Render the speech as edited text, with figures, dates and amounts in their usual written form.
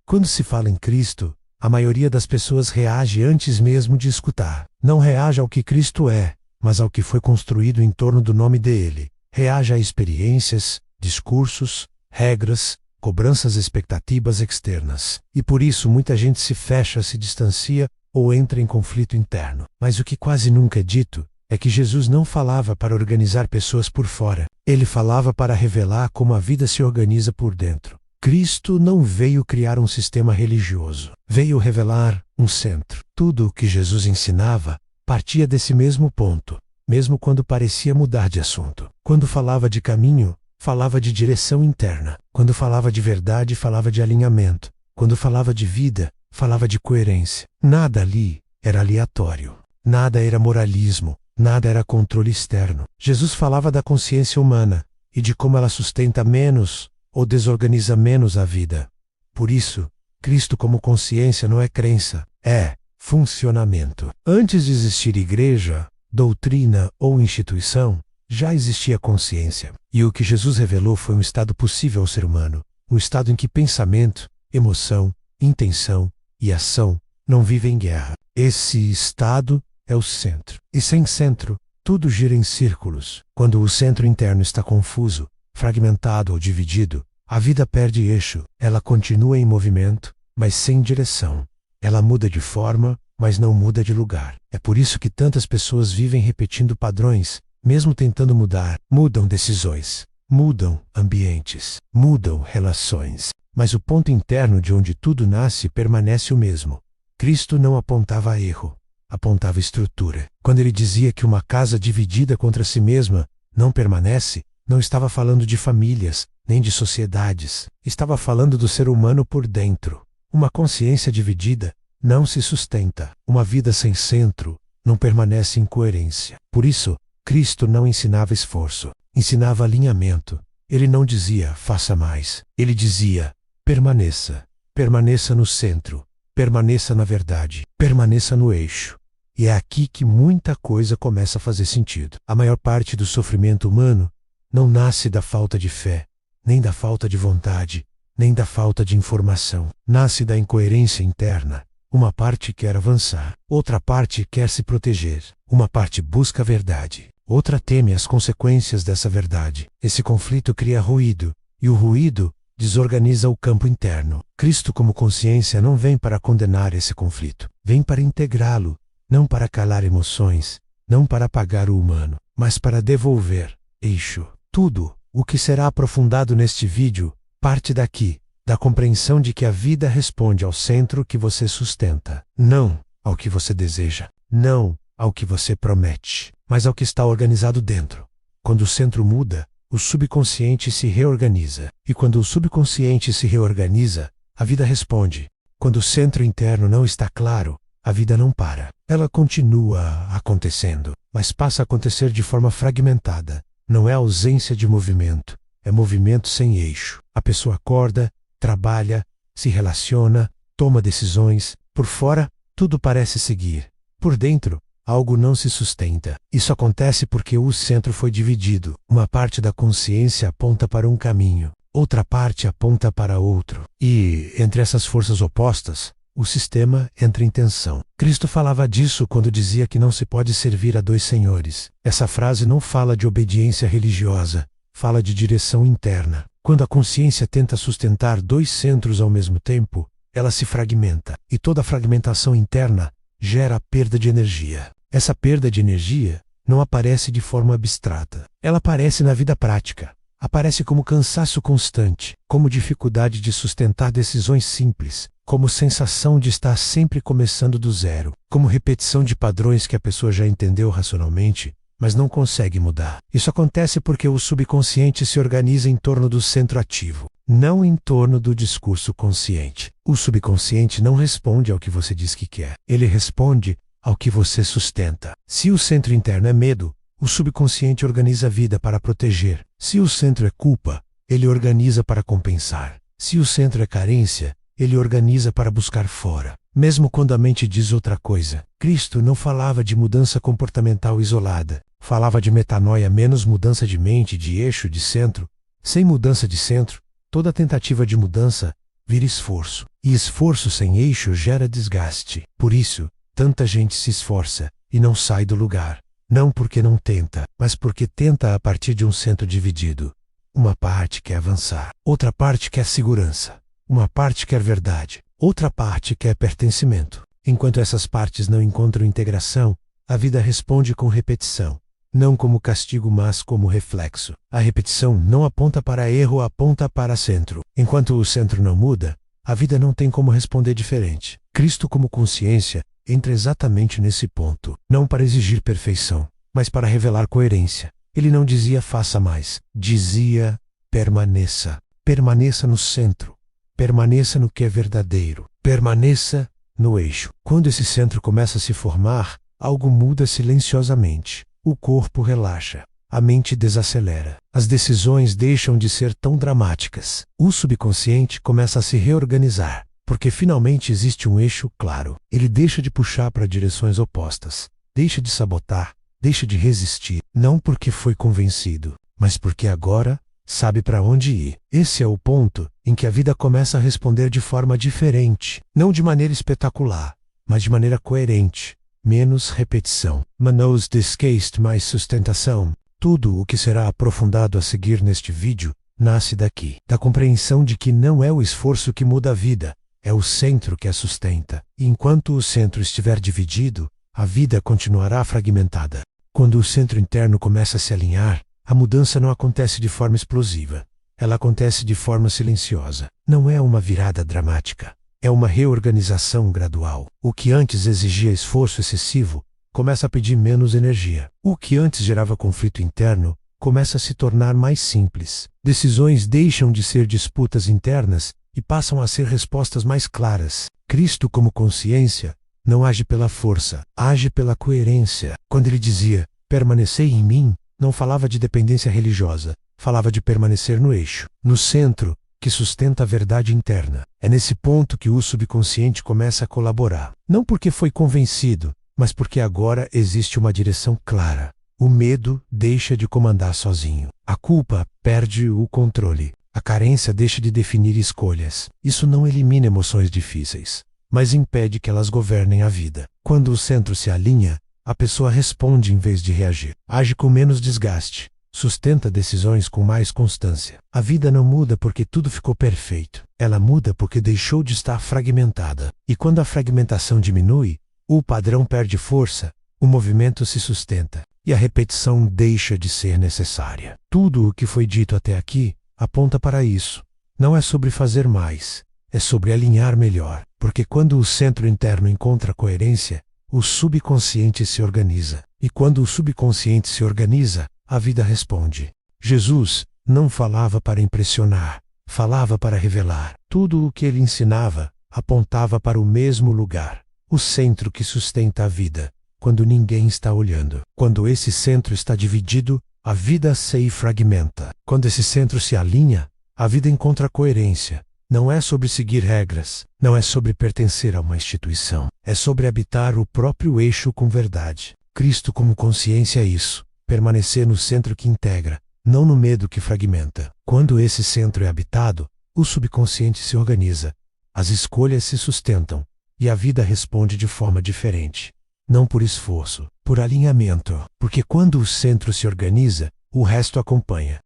Quando se fala em Cristo, a maioria das pessoas reage antes mesmo de escutar. Não reage ao que Cristo é, mas ao que foi construído em torno do nome dele. Reage a experiências, discursos, regras, cobranças, expectativas externas. E por isso muita gente se fecha, se distancia ou entra em conflito interno. Mas o que quase nunca é dito é que Jesus não falava para organizar pessoas por fora. Ele falava para revelar como a vida se organiza por dentro. Cristo não veio criar um sistema religioso. Veio revelar um centro. Tudo o que Jesus ensinava partia desse mesmo ponto, mesmo quando parecia mudar de assunto. Quando falava de caminho, falava de direção interna. Quando falava de verdade, falava de alinhamento. Quando falava de vida, falava de coerência. Nada ali era aleatório. Nada era moralismo. Nada era controle externo. Jesus falava da consciência humana e de como ela sustenta menos ou desorganiza menos a vida. Por isso, Cristo como consciência não é crença, é funcionamento. Antes de existir igreja, doutrina ou instituição, já existia consciência. E o que Jesus revelou foi um estado possível ao ser humano, um estado em que pensamento, emoção, intenção e ação não vivem em guerra. Esse estado é o centro. E sem centro, tudo gira em círculos. Quando o centro interno está confuso, fragmentado ou dividido, a vida perde eixo. Ela continua em movimento, mas sem direção. Ela muda de forma, mas não muda de lugar. É por isso que tantas pessoas vivem repetindo padrões, mesmo tentando mudar. Mudam decisões, mudam ambientes, mudam relações. Mas o ponto interno de onde tudo nasce permanece o mesmo. Cristo não apontava erro, apontava estrutura. Quando ele dizia que uma casa dividida contra si mesma não permanece, não estava falando de famílias, nem de sociedades. Estava falando do ser humano por dentro. Uma consciência dividida não se sustenta. Uma vida sem centro não permanece em coerência. Por isso, Cristo não ensinava esforço, ensinava alinhamento. Ele não dizia, faça mais. Ele dizia, permaneça. Permaneça no centro. Permaneça na verdade. Permaneça no eixo. E é aqui que muita coisa começa a fazer sentido. A maior parte do sofrimento humano não nasce da falta de fé, nem da falta de vontade, nem da falta de informação. Nasce da incoerência interna. Uma parte quer avançar, outra parte quer se proteger. Uma parte busca a verdade, outra teme as consequências dessa verdade. Esse conflito cria ruído, e o ruído desorganiza o campo interno. Cristo como consciência não vem para condenar esse conflito. Vem para integrá-lo, não para calar emoções, não para apagar o humano, mas para devolver eixo. Tudo o que será aprofundado neste vídeo parte daqui, da compreensão de que a vida responde ao centro que você sustenta, não ao que você deseja, não ao que você promete, mas ao que está organizado dentro. Quando o centro muda, o subconsciente se reorganiza. E quando o subconsciente se reorganiza, a vida responde. Quando o centro interno não está claro, a vida não para. Ela continua acontecendo, mas passa a acontecer de forma fragmentada. Não é ausência de movimento, é movimento sem eixo. A pessoa acorda, trabalha, se relaciona, toma decisões. Por fora, tudo parece seguir. Por dentro, algo não se sustenta. Isso acontece porque o centro foi dividido. Uma parte da consciência aponta para um caminho, outra parte aponta para outro. E, entre essas forças opostas, o sistema entra em tensão. Cristo falava disso quando dizia que não se pode servir a dois senhores. Essa frase não fala de obediência religiosa, fala de direção interna. Quando a consciência tenta sustentar dois centros ao mesmo tempo, ela se fragmenta. E toda fragmentação interna gera perda de energia. Essa perda de energia não aparece de forma abstrata. Ela aparece na vida prática. Aparece como cansaço constante, como dificuldade de sustentar decisões simples, como sensação de estar sempre começando do zero, como repetição de padrões que a pessoa já entendeu racionalmente, mas não consegue mudar. Isso acontece porque o subconsciente se organiza em torno do centro ativo, não em torno do discurso consciente. O subconsciente não responde ao que você diz que quer. Ele responde ao que você sustenta. Se o centro interno é medo, o subconsciente organiza a vida para proteger. Se o centro é culpa, ele organiza para compensar. Se o centro é carência, ele organiza para buscar fora. Mesmo quando a mente diz outra coisa. Cristo não falava de mudança comportamental isolada. Falava de metanoia menos mudança de mente, de eixo, de centro. Sem mudança de centro, toda tentativa de mudança vira esforço. E esforço sem eixo gera desgaste. Por isso, tanta gente se esforça e não sai do lugar. Não porque não tenta, mas porque tenta a partir de um centro dividido. Uma parte quer avançar, outra parte quer segurança. Uma parte quer verdade, outra parte quer pertencimento. Enquanto essas partes não encontram integração, a vida responde com repetição. Não como castigo, mas como reflexo. A repetição não aponta para erro, aponta para centro. Enquanto o centro não muda, a vida não tem como responder diferente. Cristo, como consciência, entra exatamente nesse ponto. Não para exigir perfeição, mas para revelar coerência. Ele não dizia faça mais, dizia permaneça. Permaneça no centro. Permaneça no que é verdadeiro. Permaneça no eixo. Quando esse centro começa a se formar, algo muda silenciosamente. O corpo relaxa. A mente desacelera. As decisões deixam de ser tão dramáticas. O subconsciente começa a se reorganizar, porque finalmente existe um eixo claro. Ele deixa de puxar para direções opostas. Deixa de sabotar. Deixa de resistir. Não porque foi convencido, mas porque agora sabe para onde ir. Esse é o ponto em que a vida começa a responder de forma diferente. Não de maneira espetacular, mas de maneira coerente. Menos repetição. Manos descaste, mais sustentação. Tudo o que será aprofundado a seguir neste vídeo nasce daqui, da compreensão de que não é o esforço que muda a vida, é o centro que a sustenta. E enquanto o centro estiver dividido, a vida continuará fragmentada. Quando o centro interno começa a se alinhar, a mudança não acontece de forma explosiva. Ela acontece de forma silenciosa. Não é uma virada dramática. É uma reorganização gradual. O que antes exigia esforço excessivo, começa a pedir menos energia. O que antes gerava conflito interno, começa a se tornar mais simples. Decisões deixam de ser disputas internas e passam a ser respostas mais claras. Cristo, como consciência, não age pela força, age pela coerência. Quando ele dizia, permanecei em mim, não falava de dependência religiosa, falava de permanecer no eixo, no centro, que sustenta a verdade interna. É nesse ponto que o subconsciente começa a colaborar. Não porque foi convencido, mas porque agora existe uma direção clara. O medo deixa de comandar sozinho. A culpa perde o controle. A carência deixa de definir escolhas. Isso não elimina emoções difíceis, mas impede que elas governem a vida. Quando o centro se alinha, a pessoa responde em vez de reagir. Age com menos desgaste. Sustenta decisões com mais constância. A vida não muda porque tudo ficou perfeito. Ela muda porque deixou de estar fragmentada. E quando a fragmentação diminui, o padrão perde força, o movimento se sustenta, e a repetição deixa de ser necessária. Tudo o que foi dito até aqui aponta para isso. Não é sobre fazer mais, é sobre alinhar melhor. Porque quando o centro interno encontra coerência, o subconsciente se organiza. E quando o subconsciente se organiza, a vida responde. Jesus não falava para impressionar, falava para revelar. Tudo o que ele ensinava apontava para o mesmo lugar, o centro que sustenta a vida, quando ninguém está olhando. Quando esse centro está dividido, a vida se fragmenta. Quando esse centro se alinha, a vida encontra coerência. Não é sobre seguir regras, não é sobre pertencer a uma instituição. É sobre habitar o próprio eixo com verdade. Cristo como consciência é isso. Permanecer no centro que integra, não no medo que fragmenta. Quando esse centro é habitado, o subconsciente se organiza, as escolhas se sustentam, e a vida responde de forma diferente. Não por esforço, por alinhamento. Porque quando o centro se organiza, o resto acompanha.